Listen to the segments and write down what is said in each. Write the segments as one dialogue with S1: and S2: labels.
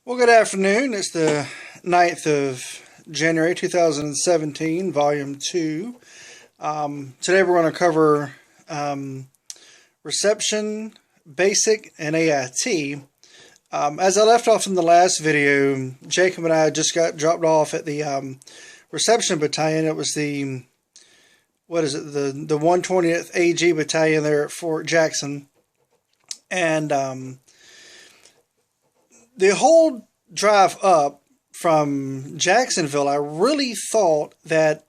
S1: Well, good afternoon. It's the 9th of January 2017, Volume 2. Today we're going to cover Reception, Basic, and AIT. As I left off in the last video, Jacob and I just got dropped off at the Reception Battalion. It was the 120th AG Battalion there at Fort Jackson. And the whole drive up from Jacksonville, I really thought that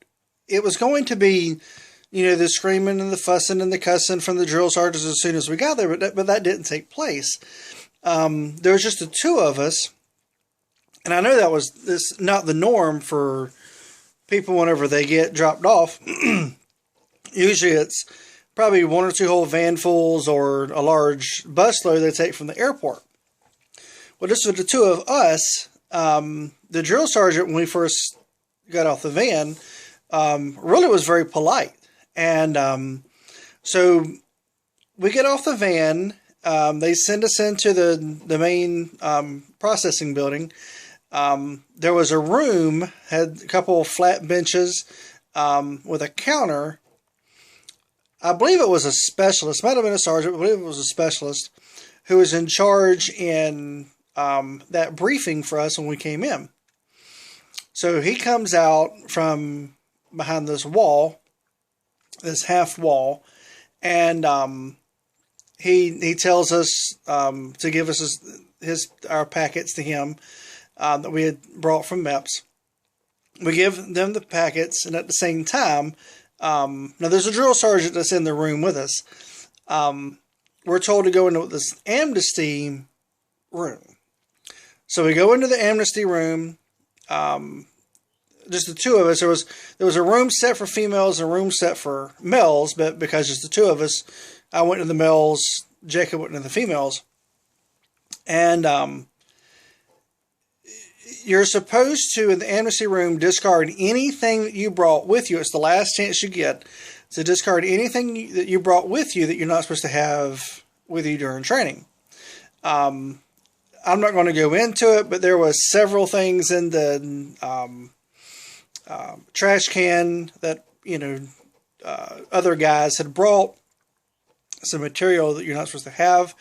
S1: it was going to be, the screaming and the fussing and the cussing from the drill sergeants as soon as we got there, but that didn't take place. There was just the two of us, and I know that was not the norm for people whenever they get dropped off. Usually it's probably one or two whole vanfuls or a large busload they take from the airport. Well, just with the two of us, the drill sergeant, when we first got off the van, really was very polite. And so we get off the van. They send us into the main processing building. There was a room, had a couple of flat benches with a counter. I believe it was a specialist, might have been a sergeant, but I believe it was a specialist who was in charge in that briefing for us when we came in. So he comes out from behind this wall, this half wall, and he tells us to give us our packets to him that we had brought from MEPS. We give them the packets, and at the same time, now there's a drill sergeant that's in the room with us. We're told to go into this amnesty room. So we go into the amnesty room, just the two of us. There was a room set for females and a room set for males, but because just the two of us, I went to the males, Jacob went to the females. And you're supposed to, in the amnesty room, discard anything that you brought with you. It's the last chance you get to discard anything that you brought with you that you're not supposed to have with you during training. I'm not going to go into it, but there was several things in the trash can that, other guys had brought, some material that you're not supposed to have.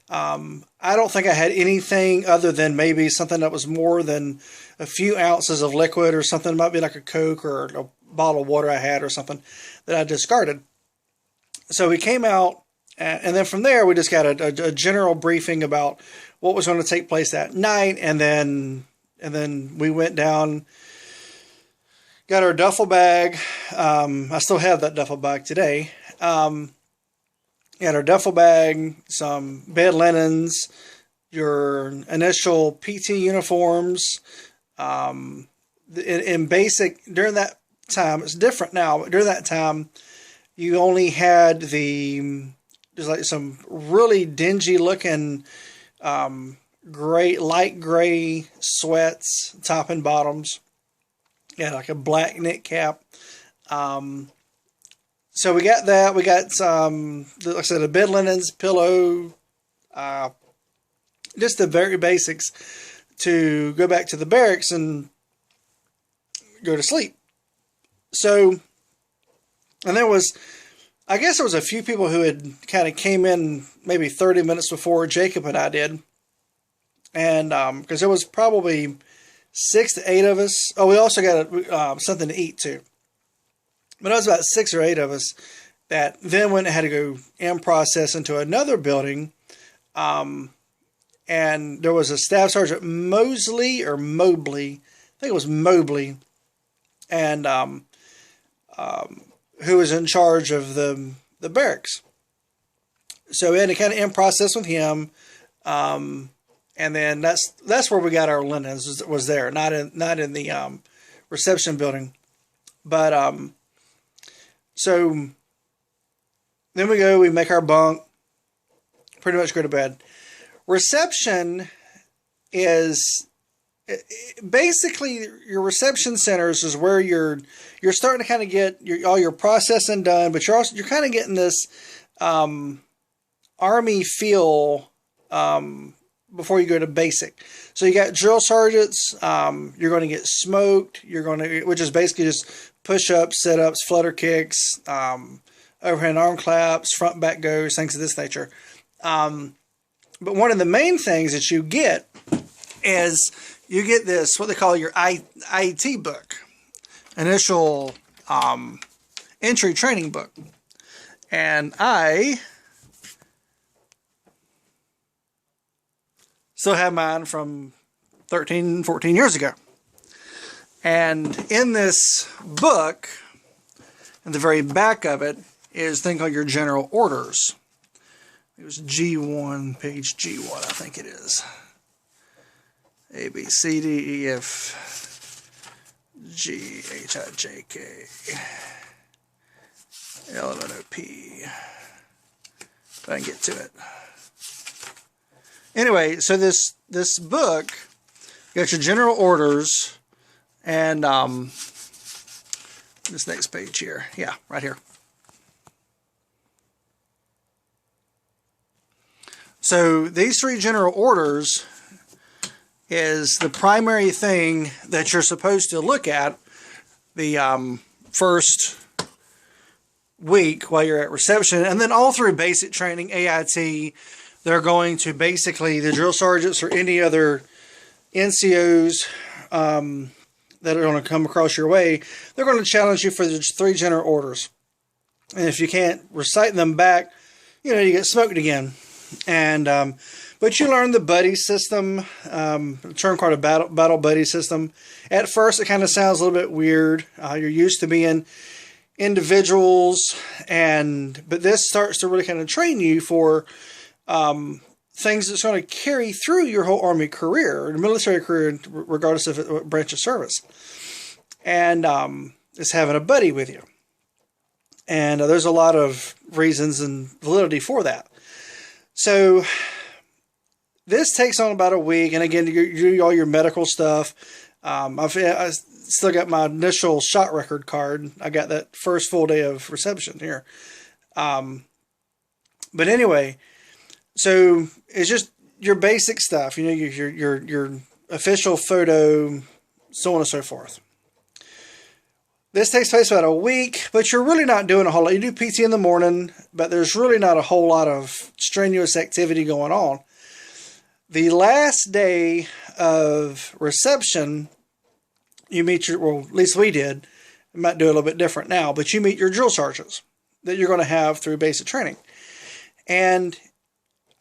S1: I don't think I had anything other than maybe something that was more than a few ounces of liquid or something. It might be like a Coke or a bottle of water I had or something that I discarded. So we came out, and then from there we just got a general briefing about what was going to take place that night, and then we went down, got our duffel bag. I still have that duffel bag today. Got our duffel bag, some bed linens, your initial PT uniforms. In basic, during that time, it's different now, but during that time, you only had there's like some really dingy looking light gray sweats, top and bottoms. Yeah, like a black knit cap. So we got that. We got some, like I said, the bed linens, pillow, just the very basics to go back to the barracks and go to sleep. So, and I guess there was a few people who had kind of came in maybe 30 minutes before Jacob and I did. And because there was probably 6 to 8 of us. Oh, we also got something to eat too. But it was about 6 or 8 of us that then went and had to go in process into another building. And there was a Staff Sergeant Mobley, I think it was Mobley, and who was in charge of the barracks. So we had to kind of in process with him. And then that's where we got our linens, was there, not in the reception building. But so then we make our bunk, pretty much go to bed. Reception is basically your reception centers is where you're starting to kind of get all your processing done, but you're kind of getting this Army feel before you go to basic. So you got drill sergeants. You're going to get smoked. Which is basically just push-ups, sit-ups, flutter kicks, overhand arm claps, front back goes, things of this nature. But one of the main things that you get is you get this, what they call your AIT book, initial entry training book. And I still have mine from 13, 14 years ago. And in this book, in the very back of it, is a thing called your general orders. It was G1, page G1, I think it is. A, B, C, D, E, F, G, H, I, J, K, L, M, N, O, P. If I can get to it. Anyway, so this book, you got your general orders, and this next page here. Yeah, right here. So these 3 general orders is the primary thing that you're supposed to look at the first week while you're at reception. And then all through basic training, AIT, they're going to basically, the drill sergeants or any other NCOs that are going to come across your way, they're going to challenge you for the 3 general orders. And if you can't recite them back, you get smoked again. And but you learn the buddy system, the term called a battle buddy system. At first, it kind of sounds a little bit weird. You're used to being individuals, but this starts to really kind of train you for things that's going to carry through your whole Army career, or military career, regardless of what branch of service. And it's having a buddy with you. And there's a lot of reasons and validity for that. So this takes on about a week, and again, you do all your medical stuff. I still got my initial shot record card. I got that first full day of reception here. But anyway, so it's just your basic stuff, your official photo, so on and so forth. This takes place about a week, but you're really not doing a whole lot. You do PT in the morning, but there's really not a whole lot of strenuous activity going on. The last day of reception, you meet at least we did. We might do a little bit different now, but you meet your drill sergeants that you're going to have through basic training. And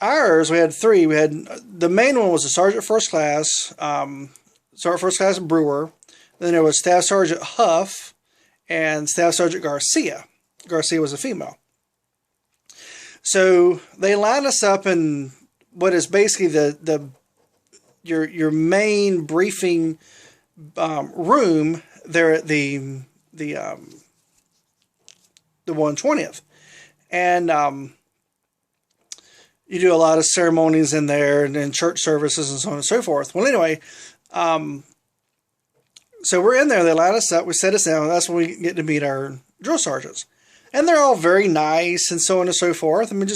S1: ours, we had 3. We had, the main one was a Sergeant First Class, Sergeant First Class Brewer. Then there was Staff Sergeant Huff and Staff Sergeant Garcia. Garcia was a female. So they line us up in what is basically your main briefing room there at the 120th, and you do a lot of ceremonies in there and church services and so on and so forth. Well, anyway, so we're in there. They line us up. We set us down. That's when we get to meet our drill sergeants, and they're all very nice and so on and so forth. I mean,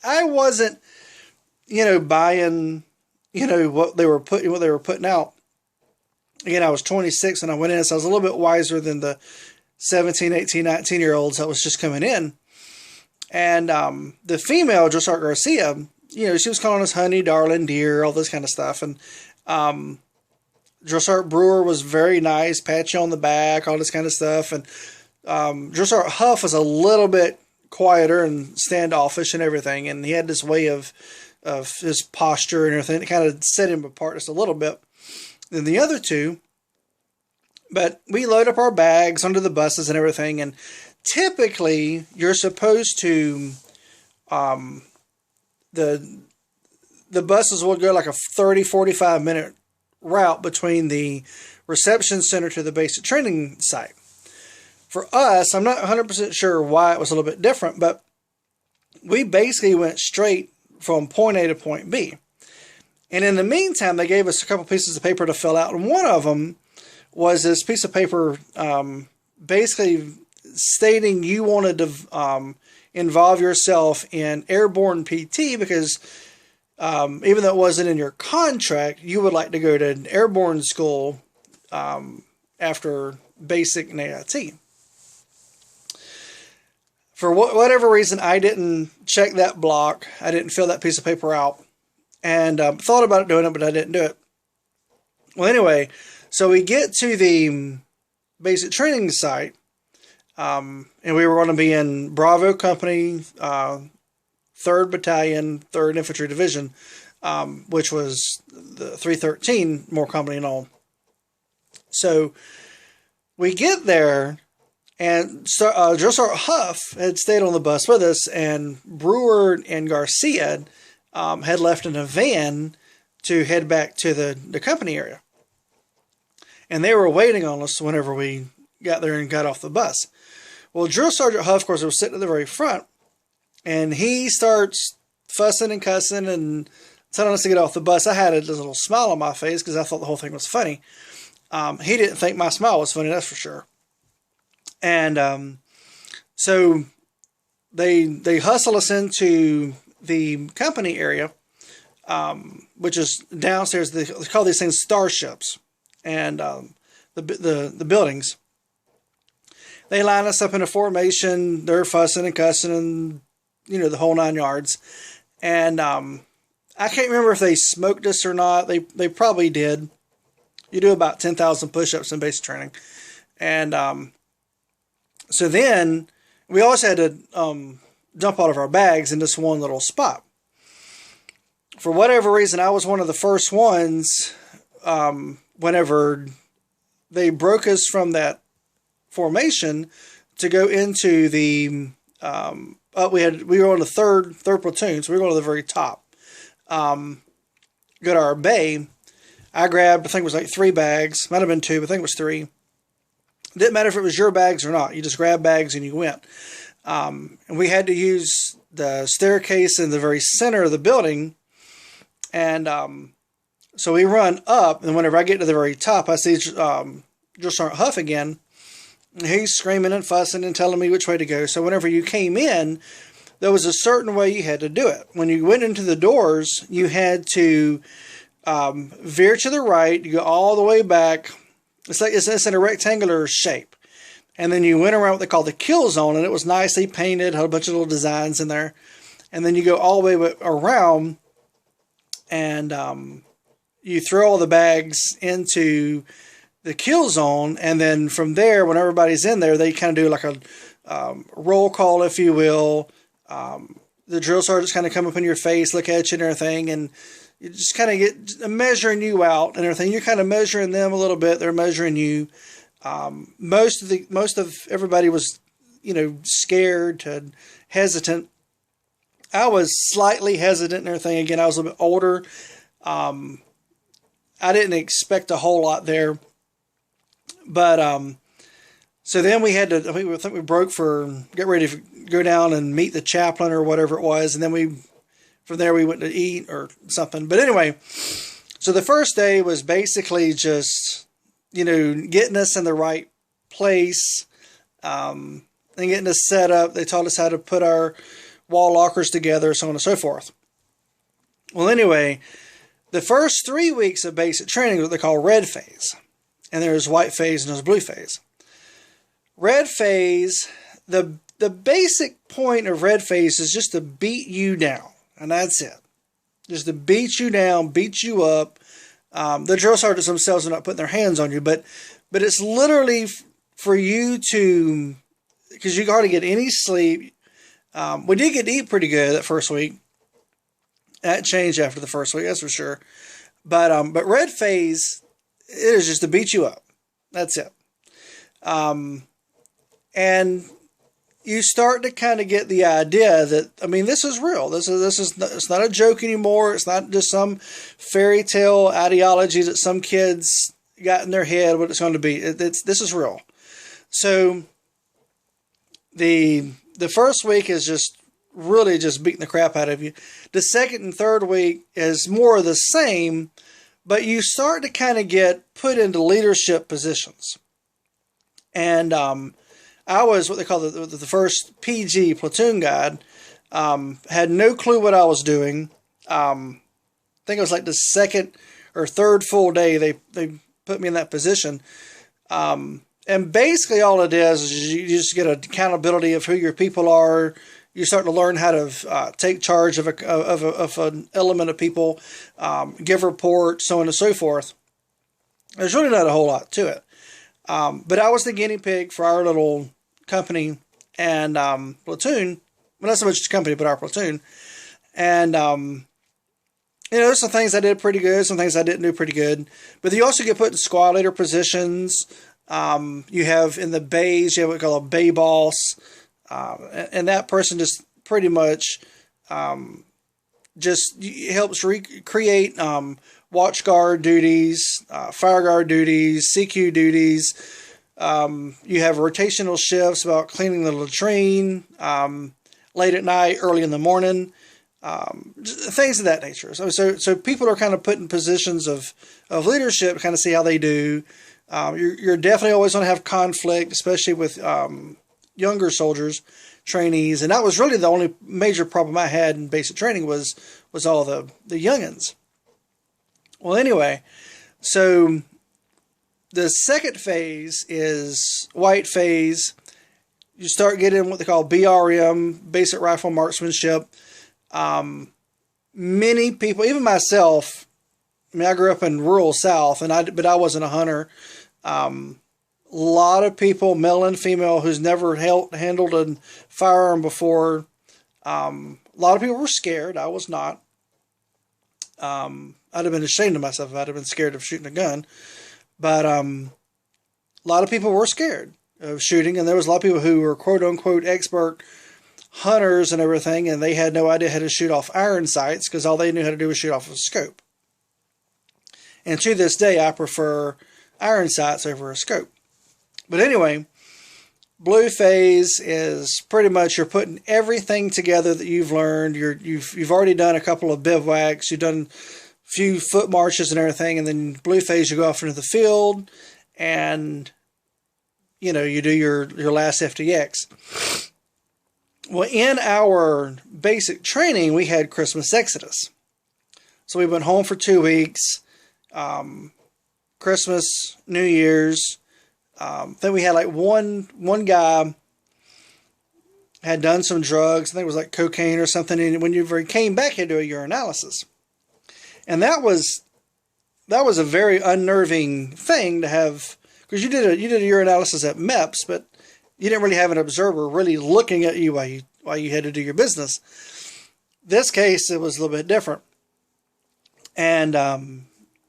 S1: I wasn't, buying, what they were putting out. Again, I was 26 when I went in, so I was a little bit wiser than the 17, 18, 19-year-olds that was just coming in. And the female, Drill Sergeant Garcia, she was calling us honey, darling, dear, all this kind of stuff. And Drill Sergeant Brewer was very nice, pat you on the back, all this kind of stuff. And Drill Sergeant Huff was a little bit quieter and standoffish and everything. And he had this way of his posture and everything. It kind of set him apart just a little bit than the other 2. But we load up our bags onto the buses and everything, and typically you're supposed to the buses will go like a 30-45 minute route between the reception center to the basic training site. For us, I'm not 100% sure why it was a little bit different, but we basically went straight from point A to point B. And in the meantime, they gave us a couple pieces of paper to fill out. And one of them was this piece of paper basically stating you wanted to involve yourself in airborne PT because even though it wasn't in your contract, you would like to go to an airborne school after basic and AIT. For whatever reason, I didn't check that block. I didn't fill that piece of paper out, and thought about doing it, but I didn't do it. Well, anyway, so we get to the basic training site, and we were going to be in Bravo Company, 3rd Battalion, 3rd Infantry Division, which was the 313 more company and all. So we get there, and Drill Sergeant Huff had stayed on the bus with us, and Brewer and Garcia had left in a van to head back to the company area. And they were waiting on us whenever we got there and got off the bus. Well, Drill Sergeant Huff, of course, was sitting at the very front, and he starts fussing and cussing and telling us to get off the bus. I had a little smile on my face because I thought the whole thing was funny. He didn't think my smile was funny, that's for sure. And so they hustle us into the company area, which is downstairs. They call these things starships, and the buildings. They line us up in a formation. They're fussing and cussing and, the whole 9 yards. And I can't remember if they smoked us or not. They probably did. You do about 10,000 push-ups in basic training. And so then we also had to dump all of our bags in this one little spot. For whatever reason, I was one of the first ones whenever they broke us from that formation to go into the we were on the third platoon, so we were going to the very top. Go to our bay. I grabbed, I think it was like 3 bags, might have been 2, but I think it was 3. Didn't matter if it was your bags or not. You just grabbed bags and you went. And we had to use the staircase in the very center of the building. And so we run up, and whenever I get to the very top, I see Drill Sergeant Huff again. He's screaming and fussing and telling me which way to go. So whenever you came in, there was a certain way you had to do it. When you went into the doors, you had to veer to the right. You go all the way back. It's like it's in a rectangular shape. And then you went around what they call the kill zone, and it was nicely painted, had a bunch of little designs in there. And then you go all the way around, and you throw all the bags into the kill zone, and then from there, when everybody's in there, they kind of do like a roll call, if you will. The drill sergeants kind of come up in your face, look at you and everything, and you just kind of get measuring you out and everything. You're kind of measuring them a little bit. They're measuring you. Most of everybody was, scared to hesitant. I was slightly hesitant and everything. Again, I was a little bit older. I didn't expect a whole lot there. But so then we had to, I think we broke for, get ready to go down and meet the chaplain or whatever it was. And then from there we went to eat or something. But anyway, so the first day was basically just, getting us in the right place, and getting us set up. They taught us how to put our wall lockers together, so on and so forth. Well, anyway, the first 3 weeks of basic training is what they call red phase. And there's white phase and there's blue phase. Red phase, the basic point of red phase is just to beat you down. And that's it. Just to beat you down, beat you up. The drill sergeants themselves are not putting their hands on you, but it's literally for you to, because you hardly get any sleep. We did get to eat pretty good that first week. That changed after the first week, that's for sure. But red phase, it is just to beat you up. That's it. And you start to kind of get the idea that, this is real. It's not a joke anymore. It's not just some fairy tale ideology that some kids got in their head what it's going to be. This is real. So the first week is just really just beating the crap out of you. The second and third week is more of the same, but you start to kind of get put into leadership positions. And I was what they call the first PG platoon guide. Had no clue what I was doing. think it was like the second or third full day they put me in that position. And basically all it is you just get accountability of who your people are. You start to learn how to take charge of an element of people, give reports, so on and so forth. There's really not a whole lot to it. But I was the guinea pig for our little company and platoon. Well, not so much the company, but our platoon. And, there's some things I did pretty good, some things I didn't do pretty good. But you also get put in squad leader positions. You have in the bays, you have what we call a bay boss. And that person just pretty much just helps create watch guard duties, fire guard duties, CQ duties. You have rotational shifts about cleaning the latrine, late at night, early in the morning, things of that nature. So people are kind of put in positions of leadership, kind of see how they do. You're definitely always going to have conflict, especially with younger soldiers, trainees, and that was really the only major problem I had in basic training was all the youngins. Well, anyway, so the second phase is white phase. You start getting what they call BRM, basic rifle marksmanship. Many people, even myself, I mean, I grew up in rural South, but I wasn't a hunter. A lot of people, male and female, who's never handled a firearm before. A lot of people were scared. I was not. I'd have been ashamed of myself if I'd have been scared of shooting a gun. But a lot of people were scared of shooting, and there was a lot of people who were quote-unquote expert hunters and everything, and they had no idea how to shoot off iron sights because all they knew how to do was shoot off a scope. And to this day, I prefer iron sights over a scope. But anyway, blue phase is pretty much you're putting everything together that you've learned. You've already done a couple of bivouacs. You've done a few foot marches and everything. And then blue phase, you go off into the field and, you do your last FTX. Well, in our basic training, we had Christmas Exodus. So we went home for 2 weeks. Christmas, New Year's. Then we had like one guy had done some drugs. I think it was like cocaine or something. And when he came back, he had to do a urinalysis. And that was a very unnerving thing to have, because you did a urinalysis at MEPS, but you didn't really have an observer really looking at you while you had to do your business. This case, it was a little bit different. And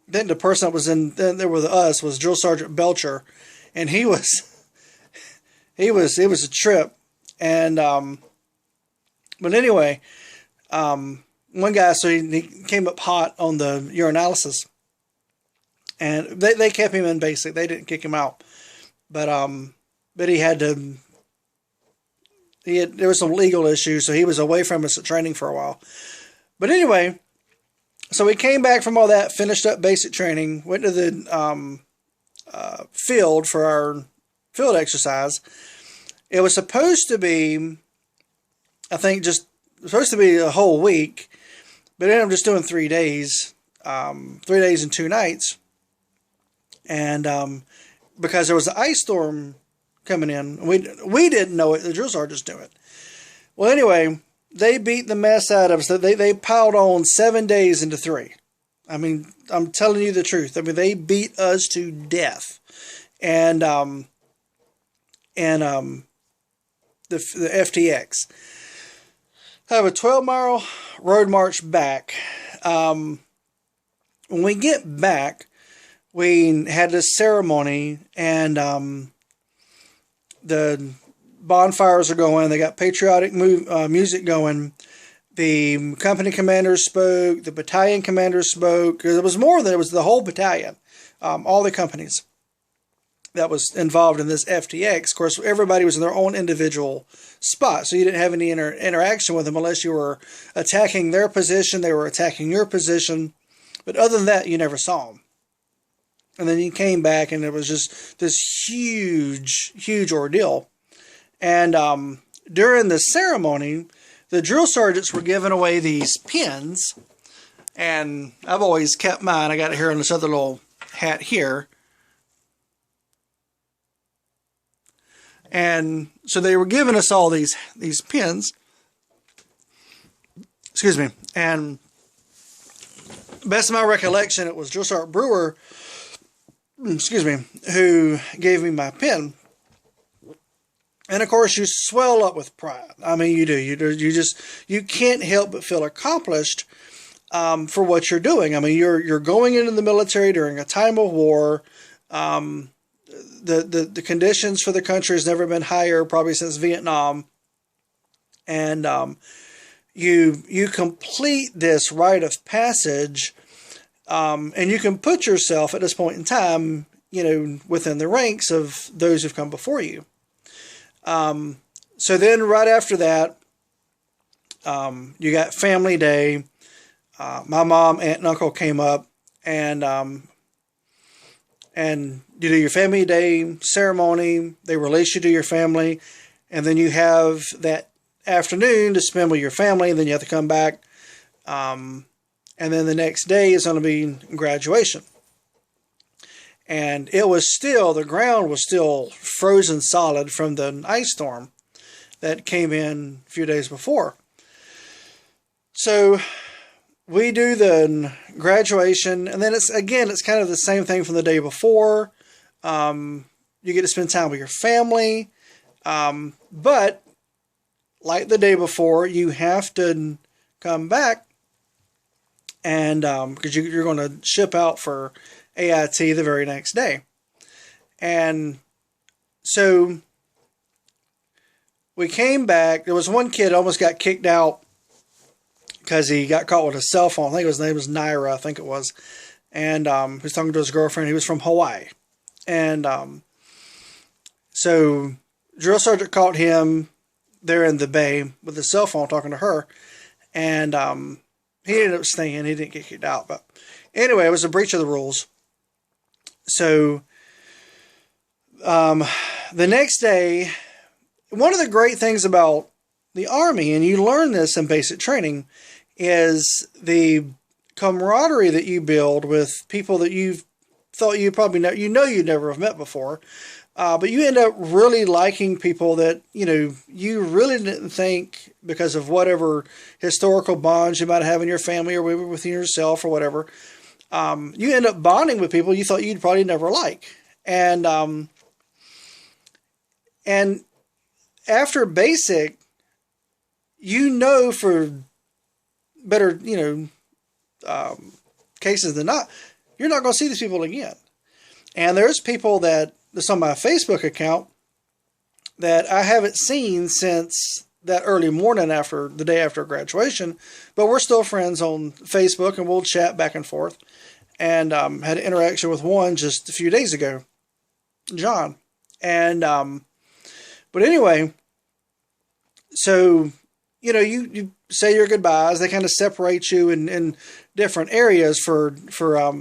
S1: then the person that was there with us was Drill Sergeant Belcher. And it was a trip. And, but anyway, one guy, so he came up hot on the urinalysis, and they kept him in basic. They didn't kick him out, but he had to, there was some legal issues, so he was away from us at training for a while. But anyway, so we came back from all that, finished up basic training, went to the, field for our field exercise. It was supposed to be, I think, supposed to be a whole week, but ended up just doing 3 days, 3 days and 2 nights. And because there was an ice storm coming in, we didn't know it. The drill sergeants knew it. Well, anyway, they beat the mess out of us. They piled on 7 days into 3. I mean, I'm telling you the truth. I mean, they beat us to death. And the FTX. I have a 12-mile road march back. When we get back, we had this ceremony, and the bonfires are going. They got patriotic music going. The company commanders spoke. The battalion commanders spoke. It was more than it was the whole battalion. All the companies that was involved in this FTX. Of course, everybody was in their own individual spot, so you didn't have any interaction with them unless you were attacking their position, they were attacking your position. But other than that, you never saw them. And then you came back, and it was just this huge, huge ordeal. And during the ceremony, the drill sergeants were giving away these pins And I've always kept mine. I got it here on this other little hat here. And so they were giving us all these pins. Excuse me. And best of my recollection, it was Drill Sergeant Brewer, excuse me, who gave me my pin. And of course, you swell up with pride. I mean, you do. You can't help but feel accomplished for what you're doing. I mean, you're going into the military during a time of war. The conditions for the country has never been higher, probably since Vietnam. And you complete this rite of passage, and you can put yourself at this point in time, within the ranks of those who've come before you. So then right after that, you got family day. My mom, aunt, and uncle came up, and you do your family day ceremony. They release you to your family, and then you have that afternoon to spend with your family, and then you have to come back. And then the next day is going to be graduation. And the ground was still frozen solid from the ice storm that came in a few days before. So we do the graduation, and then it's kind of the same thing from the day before. You get to spend time with your family. But like the day before, you have to come back, and because you're going to ship out for AIT the very next day. And so we came back. There was one kid almost got kicked out because he got caught with a cell phone. I think his name was Naira, I think it was. And he was talking to his girlfriend. He was from Hawaii. And so drill sergeant caught him there in the bay with his cell phone talking to her. And he ended up staying. He didn't get kicked out. But anyway, it was a breach of the rules. So the next day, one of the great things about the Army, and you learn this in basic training, is the camaraderie that you build with people that you've thought you probably you'd never have met before. But you end up really liking people that, you really didn't think, because of whatever historical bonds you might have in your family or within yourself or whatever. You end up bonding with people you thought you'd probably never like. And after basic, for better, cases than not, you're not going to see these people again. And there's people that's on my Facebook account that I haven't seen since that early morning after the day after graduation, but we're still friends on Facebook, and we'll chat back and forth. And had an interaction with one just a few days ago, John. And but anyway, so you say your goodbyes. They kind of separate you in different areas for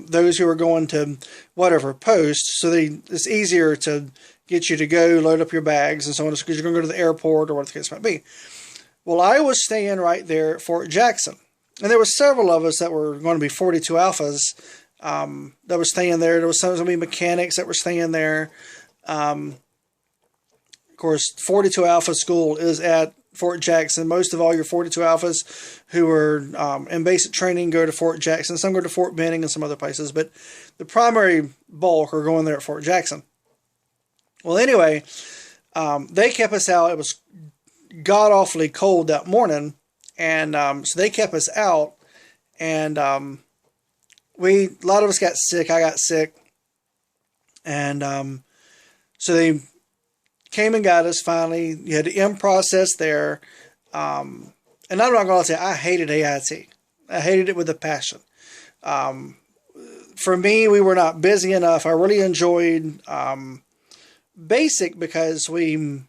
S1: those who are going to whatever post. So it's easier to get you to go load up your bags and so on, because you're going to go to the airport or what the case might be. Well, I was staying right there at Fort Jackson, and there were several of us that were going to be 42 Alphas that were staying there. There was some going to be mechanics that were staying there. Of course, 42 Alpha School is at Fort Jackson. Most of all your 42 Alphas who are in basic training go to Fort Jackson. Some go to Fort Benning and some other places, but the primary bulk are going there at Fort Jackson. Well, anyway, they kept us out. It was god-awfully cold that morning, and so they kept us out, and a lot of us got sick. I got sick, and so they came and got us finally. You had the M process there, and I'm not going to say I hated AIT. I hated it with a passion. For me, we were not busy enough. I really enjoyed basic because we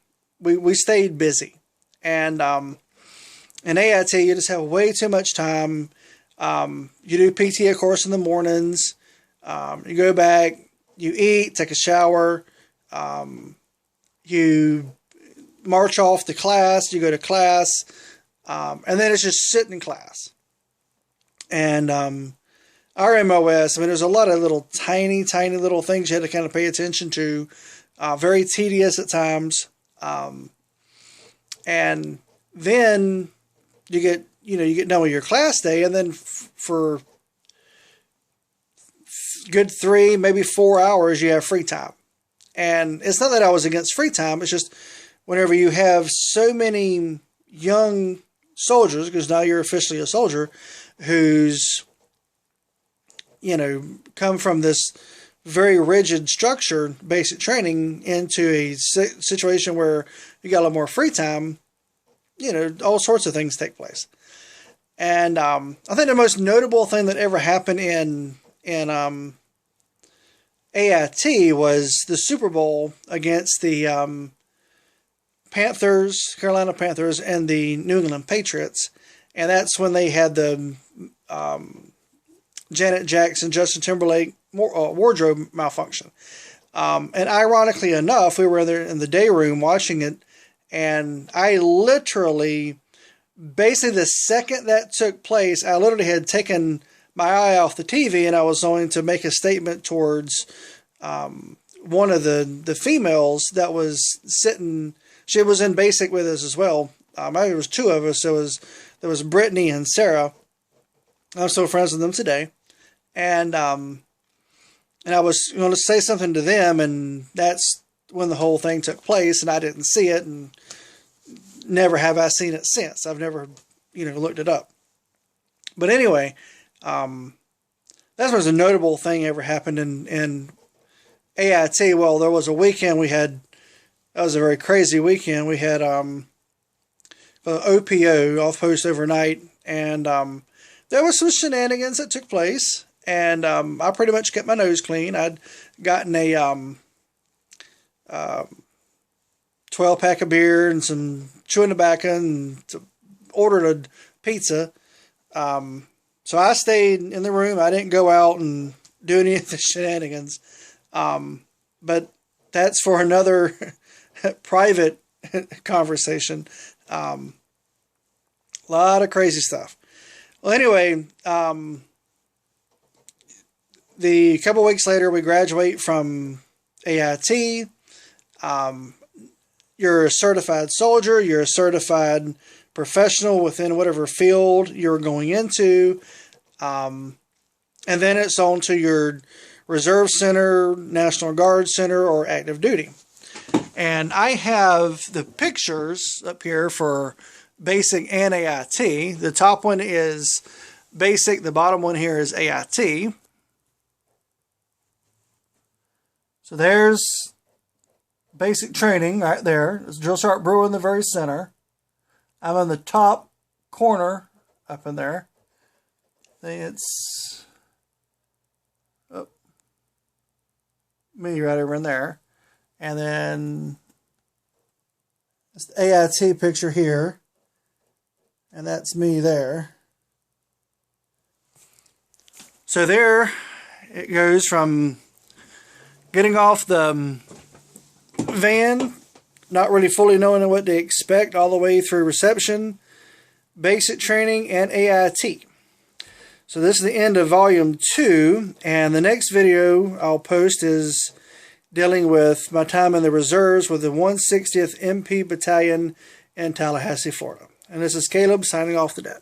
S1: stayed busy, and in AIT you just have way too much time. You do PT, of course, in the mornings. You go back, you eat, take a shower. You march off to class, you go to class, and then it's just sitting in class. And our MOS, I mean, there's a lot of little tiny little things you had to kind of pay attention to. Very tedious at times. And then you get done with your class day, and then for good 3, maybe 4 hours, you have free time. And it's not that I was against free time. It's just whenever you have so many young soldiers, because now you're officially a soldier, who's, come from this very rigid structure, basic training, into a situation where you got a lot more free time, all sorts of things take place. And I think the most notable thing that ever happened in AIT was the Super Bowl against the Carolina Panthers, and the New England Patriots. And that's when they had the Janet Jackson, Justin Timberlake wardrobe malfunction. And ironically enough, we were there in the day room watching it, and I literally, basically the second that took place, I literally had taken my eye off the TV, and I was going to make a statement towards one of the females that was sitting. She was in basic with us as well. There was 2 of us. There was Brittany and Sarah. I'm still friends with them today. And I was going to say something to them, and that's when the whole thing took place, and I didn't see it, and never have I seen it since. I've never, looked it up. But anyway, that was a notable thing ever happened in AIT. Well, there was a weekend that was a very crazy weekend. We had OPO, off post overnight, and there was some shenanigans that took place, and I pretty much kept my nose clean. I'd gotten a 12-pack of beer and some chewing tobacco, and ordered a pizza. So I stayed in the room. I didn't go out and do any of the shenanigans. But that's for another private conversation. A lot of crazy stuff. Well, anyway, the couple weeks later, we graduate from AIT. You're a certified soldier. You're a certified professional within whatever field you're going into. And then it's on to your Reserve Center, National Guard Center, or active duty. And I have the pictures up here for basic and AIT. The top one is basic. The bottom one here is AIT. So there's basic training right there. There's Drill Sergeant Brewer in the very center. I'm in the top corner up in there. I think it's me right over in there. And then it's the AIT picture here. And that's me there. So there it goes from getting off the van, not really fully knowing what to expect, all the way through reception, basic training, and AIT. So this is the end of volume 2, and the next video I'll post is dealing with my time in the reserves with the 160th MP Battalion in Tallahassee, Florida. And this is Caleb signing off today.